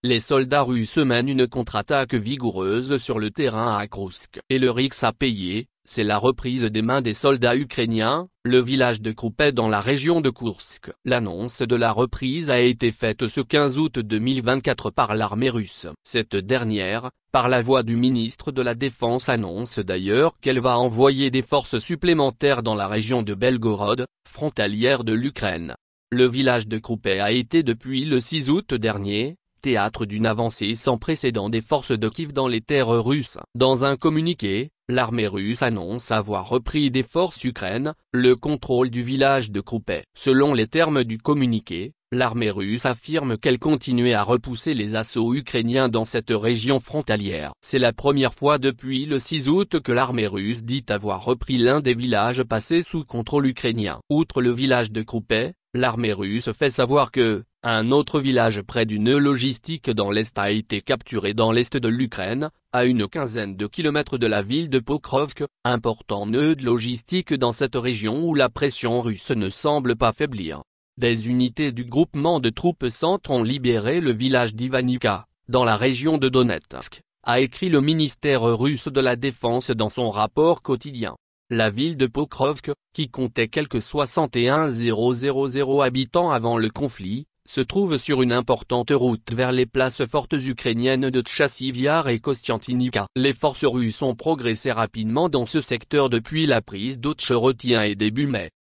les soldats russes mènent une contre-attaque vigoureuse sur le terrain à Krousk. Et le Rix a payé, c'est la reprise des mains des soldats ukrainiens, le village de Kroupet dans la région de Koursk. L'annonce de la reprise a été faite ce 15 août 2024 par l'armée russe. Cette dernière, par la voix du ministre de la Défense, annonce d'ailleurs qu'elle va envoyer des forces supplémentaires dans la région de Belgorod, frontalière de l'Ukraine. Le village de Kroupet a été depuis le 6 août dernier, théâtre d'une avancée sans précédent des forces de Kiev dans les terres russes. Dans un communiqué, l'armée russe annonce avoir repris des forces ukrainiennes, le contrôle du village de Kroupet. Selon les termes du communiqué, l'armée russe affirme qu'elle continuait à repousser les assauts ukrainiens dans cette région frontalière. C'est la première fois depuis le 6 août que l'armée russe dit avoir repris l'un des villages passés sous contrôle ukrainien. Outre le village de Kroupet, l'armée russe fait savoir que un autre village près du nœud logistique dans l'Est a été capturé dans l'Est de l'Ukraine, à une quinzaine de kilomètres de la ville de Pokrovsk, important nœud de logistique dans cette région où la pression russe ne semble pas faiblir. Des unités du groupement de troupes centres ont libéré le village d'Ivanivka, dans la région de Donetsk, a écrit le ministère russe de la Défense dans son rapport quotidien. La ville de Pokrovsk, qui comptait quelques 61 000 habitants avant le conflit, se trouve sur une importante route vers les places fortes ukrainiennes de Tchassiv Yar et Kostiantynivka. Les forces russes ont progressé rapidement dans ce secteur depuis la prise d'Otcheretien et début mai.